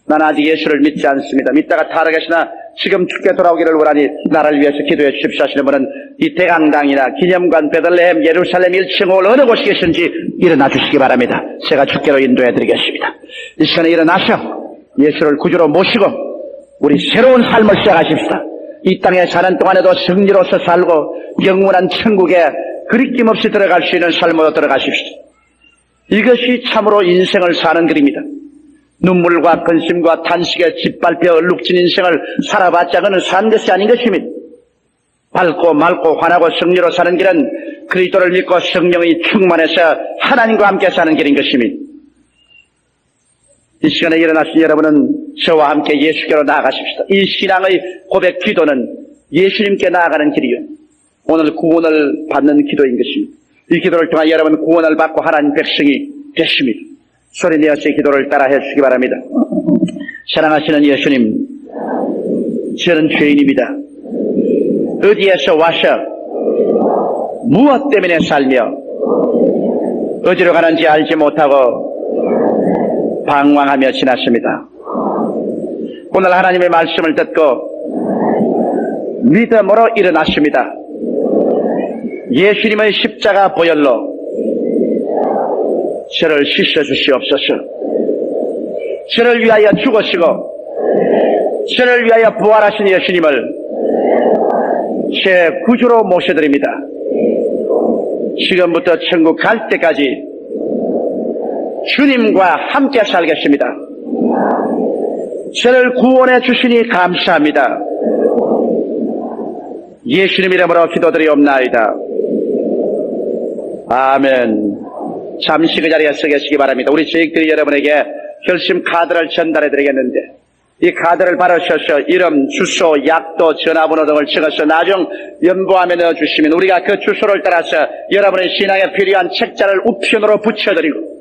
난 아직 예수를 믿지 않습니다. 믿다가 타락하시나 지금 죽게 돌아오기를 원하니 나를 위해서 기도해 주십시오 하시는 분은 이 대강당이나 기념관, 베들레헴, 예루살렘 1층 홀 어느 곳이 계신지 일어나 주시기 바랍니다. 제가 죽게로 인도해 드리겠습니다. 이 시간에 일어나셔 예수를 구주로 모시고 우리 새로운 삶을 시작하십시다. 이 땅에 사는 동안에도 승리로서 살고 영원한 천국에 그리낌 없이 들어갈 수 있는 삶으로 들어가십시다. 이것이 참으로 인생을 사는 길입니다. 눈물과 근심과 탄식에 짓밟혀 얼룩진 인생을 살아봤자 그는 산 것이 아닌 것입니다. 밝고 맑고 환하고 승리로 사는 길은 그리스도를 믿고 성령이 충만해서 하나님과 함께 사는 길인 것입니다. 이 시간에 일어나신 여러분은 저와 함께 예수께로 나아가십시다. 이 신앙의 고백 기도는 예수님께 나아가는 길이요, 오늘 구원을 받는 기도인 것입니다. 이 기도를 통해 여러분 구원을 받고 하나님 백성이 되십니다. 소리 내어서 기도를 따라해 주시기 바랍니다. 사랑하시는 예수님, 저는 죄인입니다. 어디에서 와서 무엇 때문에 살며 어디로 가는지 알지 못하고 방황하며 지났습니다. 오늘 하나님의 말씀을 듣고 믿음으로 일어났습니다. 예수님의 십자가 보혈로 저를 씻어주시옵소서. 저를 위하여 죽으시고 저를 위하여 부활하신 예수님을 제 구주로 모셔드립니다. 지금부터 천국 갈 때까지 주님과 함께 살겠습니다. 저를 구원해 주시니 감사합니다. 예수님 이름으로 기도드리옵나이다. 아멘. 잠시 그 자리에 서 계시기 바랍니다. 우리 저희들이 여러분에게 결심 카드를 전달해 드리겠는데 이 카드를 받으셔서 이름, 주소, 약도, 전화번호 등을 적어서 나중 연보함에 넣어주시면 우리가 그 주소를 따라서 여러분의 신앙에 필요한 책자를 우편으로 붙여드리고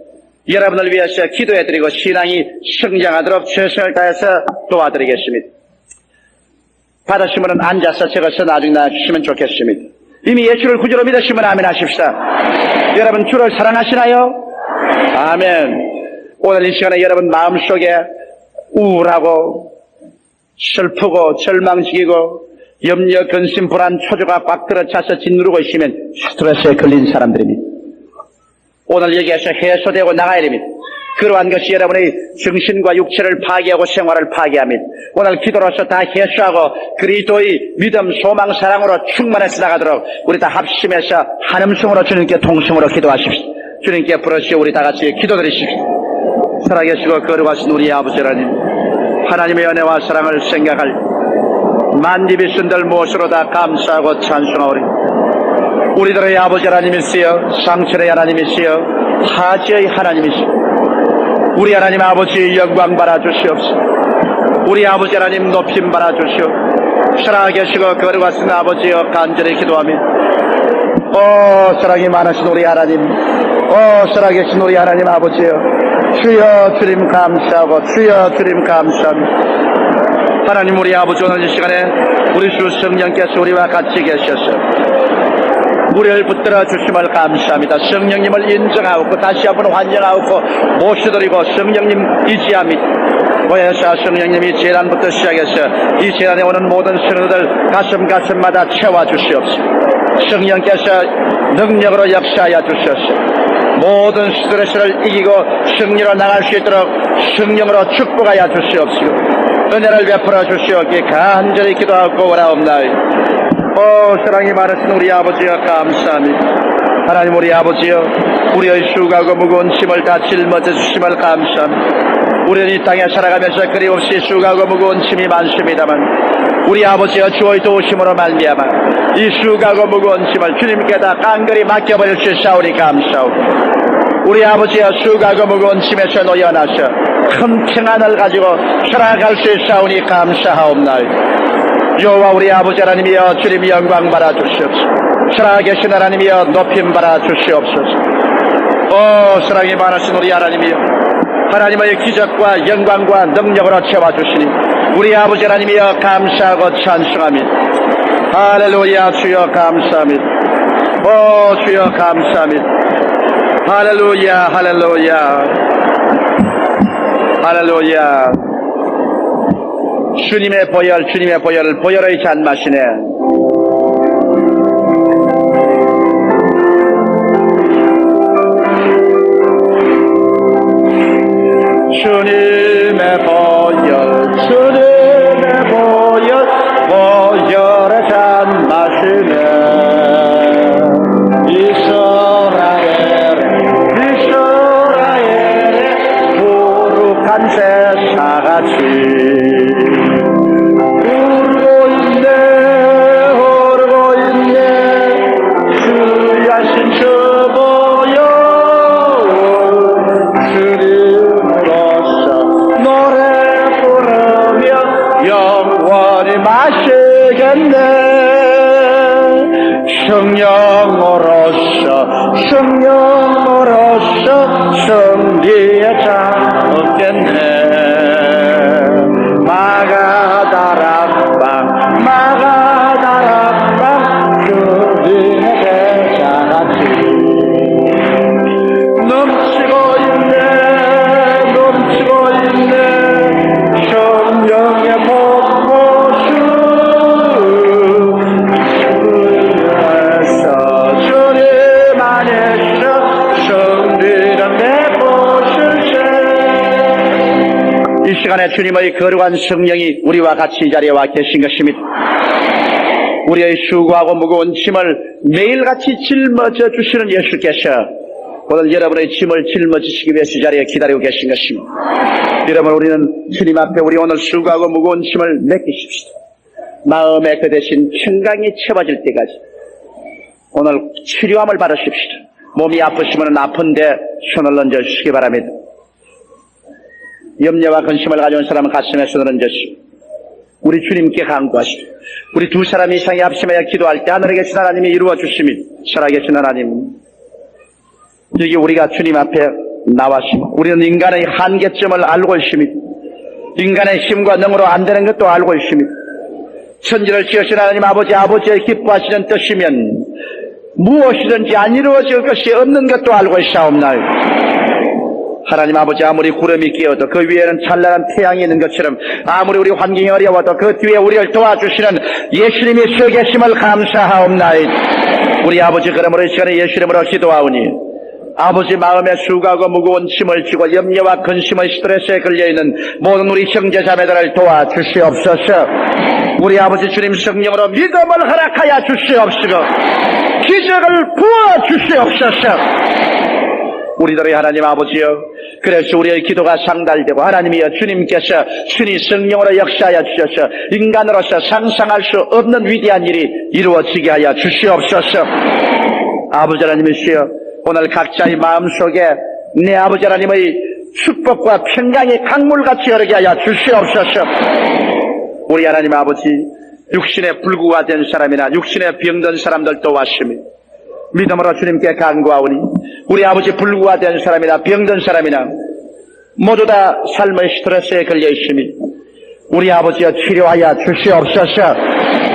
여러분을 위해서 기도해드리고 신앙이 성장하도록 최선을 다해서 도와드리겠습니다. 받으신 분은 앉아서 적어서 나중에 나와주시면 좋겠습니다. 이미 예수를 구주로 믿으시면 아멘 하십시다. 여러분 주를 사랑하시나요? 아멘. 오늘 이 시간에 여러분 마음속에 우울하고 슬프고 절망적이고 염려, 근심, 불안, 초조가 꽉 들어차서 짓누르고 있으면 스트레스에 걸린 사람들입니다. 오늘 여기에서 해소되고 나가야 됩니다. 그러한 것이 여러분의 정신과 육체를 파괴하고 생활을 파괴합니다. 오늘 기도로서 다 해소하고 그리스도의 믿음, 소망, 사랑으로 충만해서 나가도록 우리 다 합심해서 한음성으로 주님께 통성으로 기도하십시오. 주님께 부르시오. 우리 다 같이 기도드리십시오. 살아계시고 거룩하신 우리 아버지 하나님, 하나님의 은혜와 사랑을 생각할 만집이 쓴들 무엇으로 다 감사하고 찬송하오리. 우리들의 아버지 하나님이시여, 상천의 하나님이시여, 하지의 하나님이시여, 우리 하나님 아버지 영광 받아 주시옵소서. 우리 아버지 하나님 높임 받아 주시오. 살아계시고 거룩하신 아버지여, 간절히 기도하며 사랑이 많으신 우리 하나님, 살아계신 우리 하나님 아버지여, 주여 주님 감사하고 주여 주님 감사합니다. 하나님 우리 아버지, 오늘 이 시간에 우리 주 성령께서 우리와 같이 계셔서 우리를 붙들어 주심을 감사합니다. 성령님을 인정하고 다시 한번 환영하고 모셔드리고 성령님 의지합니다. 보혜사 성령님이 재단부터 시작해서 이 재단에 오는 모든 성도들 가슴마다 채워주시옵소서. 성령께서 능력으로 역사하여 주시옵소서. 모든 스트레스를 이기고 승리로 나갈 수 있도록 성령으로 축복하여 주시옵소서. 은혜를 베풀어 주시옵기에 간절히 기도하고 원하옵나이다. 사랑이 많으신 우리 아버지여 감사합니다. 하나님 우리 아버지여, 우리의 수고하고 무거운 짐을 다 짊어져 주심을 감사합니다. 우리는 이 땅에 살아가면서 끊임없이 수고하고 무거운 짐이 많습니다만 우리 아버지여 주의 도우심으로 말미암아 이 수고하고 무거운 짐을 주님께 다 깡그리 맡겨버릴 수 있사오니 감사하옵니다. 우리 아버지여 수고하고 무거운 짐에서 놓여나서 큰 평안을 가지고 살아갈 수 있사오니 감사하옵나이다. 여호와 우리 아버지 하나님이여, 주님 영광 받아 주시옵소서. 살아계신 하나님이여, 높임 받아 주시옵소서. 사랑이 많으신 우리 하나님이여, 하나님의 기적과 영광과 능력으로 채워주시니 우리 아버지 하나님이여 감사하고 찬송합니다. 할렐루야. 주여 감사합니다. 주여 감사합니다. 할렐루야. 할렐루야. 할렐루야. 주님의 보혈, 보혈의 잔맛이네. 주님의 보혈, 보혈의 잔맛이네. 이스라엘의 거룩한 제사같이 흐르고 있네. 주의 하신 주 보혈, 주님으로서 노래 부르며 영원히 마시겠네. 성령으로서 승리에 잡겠네. 마가다락방 주님의 제사같이 넘치고 있네. 성령의 폭포수 주님 안에서 승리는 내보실세. 이 시간에 주님의 거룩한 성령이 우리와 같이 이 자리에 와 계신 것입니다. 우리의 수고하고 무거운 짐을 매일같이 짊어져 주시는 예수께서 오늘 여러분의 짐을 짊어지시기 위해서 이 자리에 기다리고 계신 것입니다. 여러분, 우리는 주님 앞에 우리 오늘 수고하고 무거운 짐을 맡기십시다. 마음에 그 대신 평강이 채워질 때까지 오늘 치료함을 받으십시다. 몸이 아프시면 아픈데 손을 얹어주시기 바랍니다. 염려와 근심을 가져온 사람은 가슴에 손을 얹으시고 우리 주님께 간구하시고 우리 두 사람 이상이 합심하여 기도할 때 하늘에 계신 하나님이 이루어 주심이 살아계신 하나님, 여기 우리가 주님 앞에 나왔습니다. 우리는 인간의 한계점을 알고 있습니다. 인간의 힘과 능으로 안 되는 것도 알고 있습니다. 천지를 지으신 하나님 아버지의 기뻐하시는 뜻이면 무엇이든지 안 이루어질 것이 없는 것도 알고 있사옵나요. 하나님 아버지, 아무리 구름이 끼어도 그 위에는 찬란한 태양이 있는 것처럼 아무리 우리 환경이 어려워도 그 뒤에 우리를 도와주시는 예수님이 서 계심을 감사하옵나이다. 우리 아버지, 그러므로 이 시간에 예수님으로 기도하오니 아버지 마음에 수고하고 무거운 짐을 지고 염려와 근심의 스트레스에 걸려있는 모든 우리 형제 자매들을 도와주시옵소서. 우리 아버지 주님 성령으로 믿음을 허락하여 주시옵시고 기적을 부어주시옵소서. 우리들의 하나님 아버지여, 그래서 우리의 기도가 상달되고 하나님이여 주님께서 신이 성령으로 역사하여 주셔서 인간으로서 상상할 수 없는 위대한 일이 이루어지게 하여 주시옵소서. 아버지 하나님이시여, 오늘 각자의 마음속에 내 아버지 하나님의 축복과 평강이 강물같이 흐르게 하여 주시옵소서. 우리 하나님 아버지, 육신에 불구가 된 사람이나 육신에 병든 사람들도 왔으며 믿음으로 주님께 간구하오니 우리 아버지 불구가 된 사람이나 병든 사람이나 모두 다 삶의 스트레스에 걸려 있으니 우리 아버지여 치료하여 주시옵소서.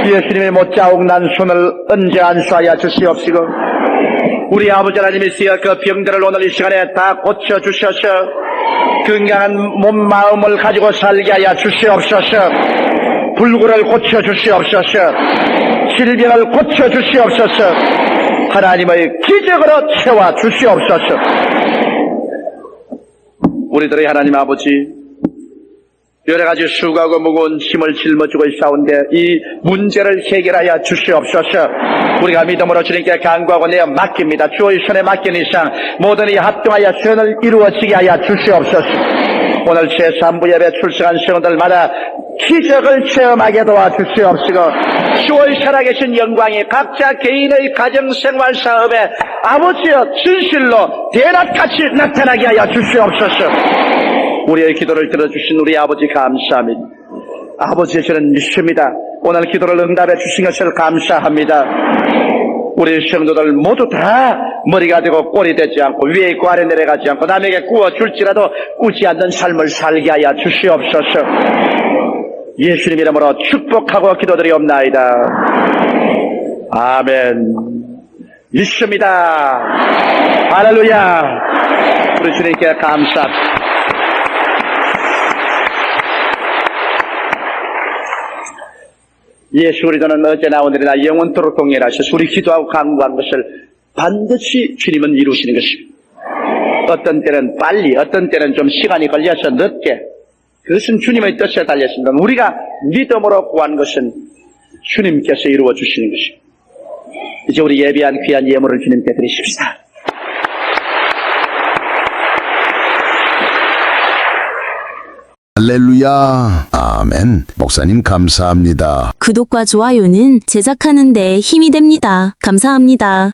예수님의 못자국 난 손을 얹어 안수하여 주시옵시고 우리 아버지 하나님이시여 그 병들을 오늘 이 시간에 다 고쳐주셔서 건강한 몸 마음을 가지고 살게 하여 주시옵소서. 불구를 고쳐주시옵소서. 질병을 고쳐주시옵소서. 하나님의 기적으로 채워주시옵소서. 우리들의 하나님 아버지, 여러가지 수고하고 무거운 힘을 짊어지고 있사온데 이 문제를 해결하여 주시옵소서. 우리가 믿음으로 주님께 간구하고 내어 맡깁니다. 주의 손에 맡긴 이상 모든 이 합동하여 선을 이루어지게 하여 주시옵소서. 오늘 제3부 예배 출석한 성도들마다 기적을 체험하게 도와주시옵시고 주의 살아계신 영광이 각자 개인의 가정생활 사업에 아버지여 진실로 대낮같이 나타나게 하여 주시옵소서. 우리의 기도를 들어주신 우리 아버지 감사합니다. 아버지의 저는 믿습니다. 오늘 기도를 응답해 주신 것을 감사합니다. 우리 성도들 모두 다 머리가 되고 꼴이 되지 않고 위에 있고 아래 내려가지 않고 남에게 구워줄지라도 꾸지 않는 삶을 살게 하여 주시옵소서. 예수님 이름으로 축복하고 기도드리옵나이다. 아멘. 믿습니다. 할렐루야. 우리 주님께 감사합니다. 예수 그리스도는 어제나 오늘이나 영원토록 동일하셔서 우리 기도하고 간구한 것을 반드시 주님은 이루시는 것입니다. 어떤 때는 빨리, 어떤 때는 좀 시간이 걸려서 늦게, 그것은 주님의 뜻에 달렸습니다. 우리가 믿음으로 구한 것은 주님께서 이루어 주시는 것입니다. 이제 우리 예비한 귀한 예물을 주님께 드리십시다. 할렐루야. 아멘. 목사님 감사합니다. 구독과 좋아요는 제작하는 데 힘이 됩니다. 감사합니다.